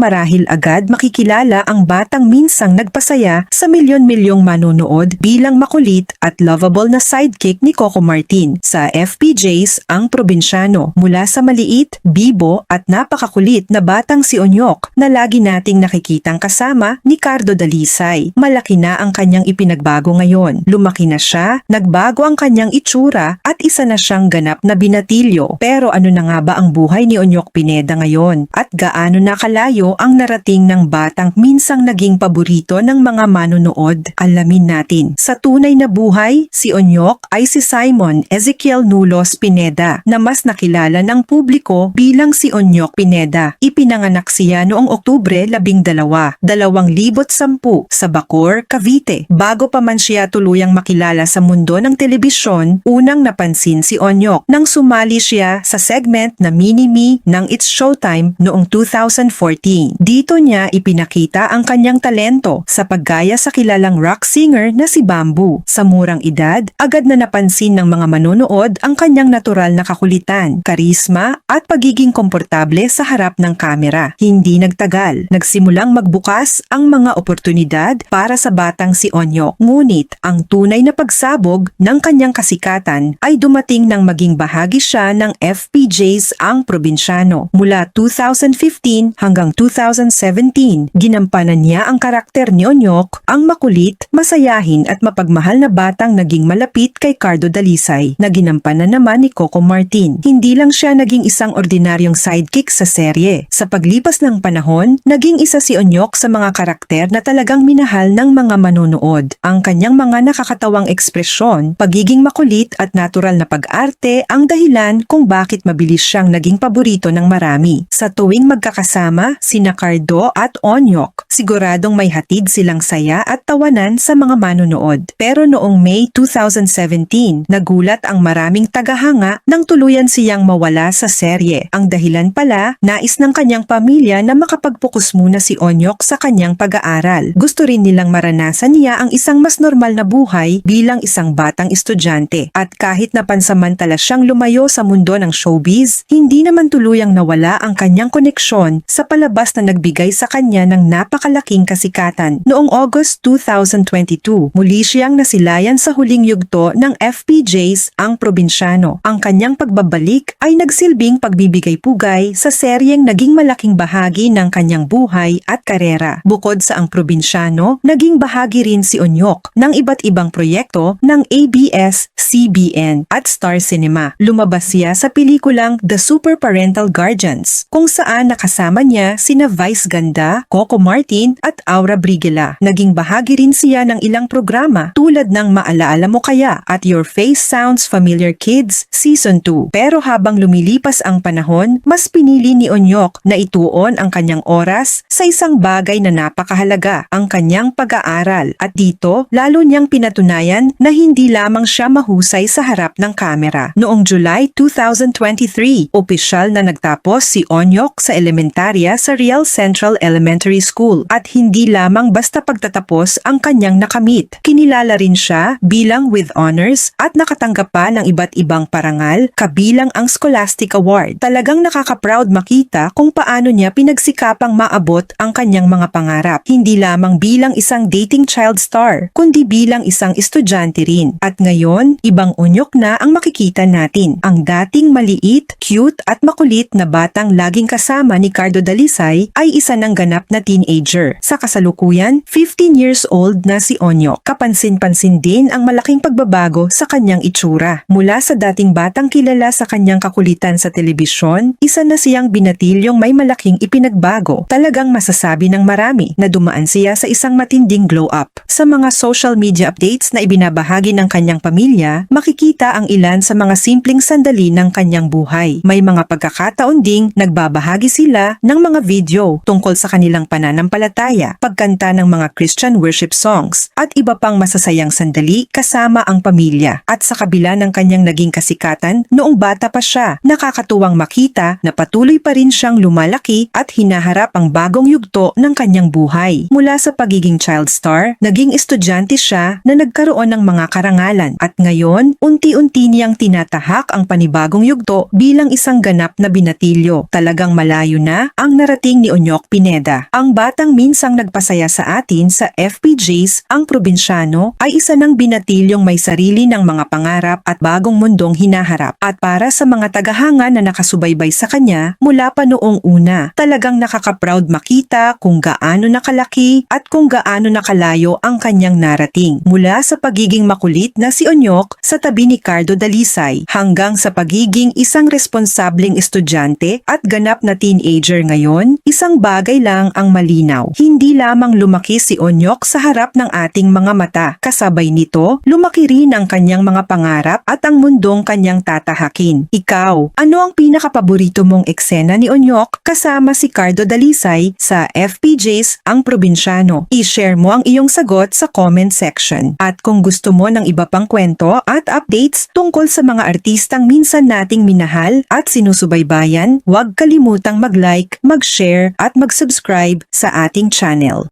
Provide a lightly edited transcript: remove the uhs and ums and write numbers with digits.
marahil agad makikilala ang batang minsang nagpasaya sa milyon-milyong manonood bilang makulit at lovable na sidekick ni Coco Martin sa FPJs Ang Probinsyano. Mula sa maliit, bibo at napakakulit na batang si Onyok na lagi nating nakikitang kasama ni Cardo Dalisay. Malaki na ang kanyang ipinagbago ngayon. Lumaki na siya, nagbago ang kanyang itsura at isa na siyang ganap na binatilyo. Pero ano na nga ba ang buhay ni Onyok Pineda ngayon? At gaano na kalayo ang narating ng batang minsang naging paborito ng mga manonood? Alamin natin. Sa tunay na buhay, si Onyok ay si Simon Ezekiel Nulos Pineda na mas nakilala ng publiko bilang si Onyok Pineda. Ipinanganak siya noong Oktubre 12, 2010 sa Bacoor, Cavite. Bago pa man siya tuluyang makilala sa mundo ng telebisyon, unang napansin si Onyok nang sumali siya sa segment na Mini-Me ng It's Showtime noong 2014. Dito niya ipinakita ang kanyang talento sa paggaya sa kilalang rock singer na si Bamboo. Sa murang edad, agad na napansin ng mga manonood ang kanyang natural na kakulitan, karisma at pagiging komportable sa harap ng kamera. Hindi nagtagal, nagsimulang magbukas ang mga oportunidad para sa batang si Onyok. Ngunit ang tunay na pagsabog ng kanyang kasikatan ay dumating nang maging bahagi siya ng FPJs Ang Probinsyano. Mula 2015 hanggang 2017, ginampanan niya ang karakter ni Onyok, ang makulit, masayahin at mapagmahal na batang naging malapit kay Cardo Dalisay na ginampanan naman ni Coco Martin. Hindi lang siya naging isang ordinaryong sidekick sa serye. Sa paglipas ng panahon, naging isa si Onyok sa mga karakter na talagang minahal ng mga manonood. Ang kanyang mga nakakatawang ekspresyon, pagiging makulit at natural na pag-arte ang dahilan kung bakit mabilis siyang naging paborito ng marami. Sa tuwing magkakasama, sina Cardo at Onyok, siguradong may hatid silang saya at tawanan sa mga manonood. Pero noong May 2017, nagulat ang maraming tagahanga nang tuluyan siyang mawala sa serye. Ang dahilan pala, nais ng kanyang pamilya na makapagpokus muna si Onyok sa kanyang pag-aaral. Gusto rin nilang maranasan niya ang isang mas normal na buhay bilang isang batang estudyante. At kahit na pansamantala siyang lumayo sa mundo ng showbiz, hindi naman tuluyang nawala ang kanyang koneksyon sa palabas na nagbigay sa kanya ng napakalaking kasikatan. Noong August 2022, muli siyang nasilayan sa huling yugto ng FPJs Ang Probinsyano. Ang kanyang pagbabalik ay nagsilbing pagbibigay-pugay sa seryeng naging malaking bahagi ng kanyang buhay at karera. Bukod sa Ang Probinsyano, naging bahagi rin si Onyok ng iba't ibang proyekto ng ABS-CBN at Star Cinema. Lumabas siya sa pelikulang The Super Parental Guardians, kung saan nakasama niya sina Vice Ganda, Coco Martin at Aura Brigela. Naging bahagi rin siya ng ilang programa tulad ng Maalaala Mo Kaya at Your Face Sounds Familiar Kids Season 2. Pero habang lumilipas ang panahon, mas pinili ni Onyok na ituon ang kanyang oras sa isang bagay na napakahalaga, ang kanyang pag-aaral. At dito, lalo niyang pinatunayan na hindi lamang siya mahusay sa harap ng kamera. Noong July 2023, opisyal na nagtapos si Onyok sa elementarya sa Real Central Elementary School. At hindi lamang basta pagtatapos ang kanyang nakamit. Kinilala rin siya bilang with honors at nakatanggap pa ng iba't ibang parangal, kabilang ang Scholastic Award. Talagang nakaka-proud makita kung paano niya pinagsikapang maabot ang kanyang mga pangarap. Hindi lamang bilang isang dating child star, kundi bilang isang estudyante rin. At ngayon, ibang Onyok na ang makikita natin. Ang dating maliit, cute at makulit na batang laging kasama ni Cardo Dalisay ay isa ng ganap na teenager. Sa kasalukuyan, 15 years old na si Onyok. Kapansin-pansin din ang malaking pagbabago sa kanyang itsura. Mula sa dating batang kilala sa kanyang kakulitan sa telebisyon, isa na siyang binatilyong may malaking ipinagbago. Talagang masasabi ng marami na dumaan siya sa isang matinding glow up. Sa mga social media updates na ibinabahagi ng kanyang pamilya, makikita ang ilan sa mga simpleng sandali ng kanyang buhay. May mga pagkakataon ding nagbabahagi sila ng mga video tungkol sa kanilang pananampalataya, pagkanta ng mga Christian worship songs, at iba pang masasayang sandali kasama ang pamilya. At sa kabila ng kanyang naging kasikatan, noong bata pa siya, nakakatuwang makita na patuloy pa rin siyang lumalaki at hinaharap ang bagong yugto ng kanyang buhay. Mula sa pagiging child star, naging estudyante siya na nagkaroon ng mga karangalan. At ngayon, unti-unti niyang tinatahak ang panibagong yugto bilang isang ganap na binatilyo. Talagang malayo na ang narating acting ni Onyok Pineda. Ang batang minsang nagpasaya sa atin sa FPJs, ang probinsyano, ay isa ng binatilyong may sarili ng mga pangarap at bagong mundong hinaharap. At para sa mga tagahanga na nakasubaybay sa kanya mula pa noong una, talagang nakaka-proud makita kung gaano nakalaki at kung gaano nakalayo ang kanyang narating. Mula sa pagiging makulit na si Onyok sa tabi ni Cardo Dalisay hanggang sa pagiging isang responsableng estudyante at ganap na teenager ngayon, isang bagay lang ang malinaw. Hindi lamang lumaki si Onyok sa harap ng ating mga mata. Kasabay nito, lumaki rin ang kanyang mga pangarap at ang mundong kanyang tatahakin. Ikaw, ano ang pinakapaborito mong eksena ni Onyok kasama si Cardo Dalisay sa FPJs ang probinsyano? I-share mo ang iyong sagot sa comment section. At kung gusto mo ng iba pang kwento at updates tungkol sa mga artistang minsan nating minahal at sinusubaybayan, huwag kalimutang mag-like, mag-share at mag-subscribe sa ating channel.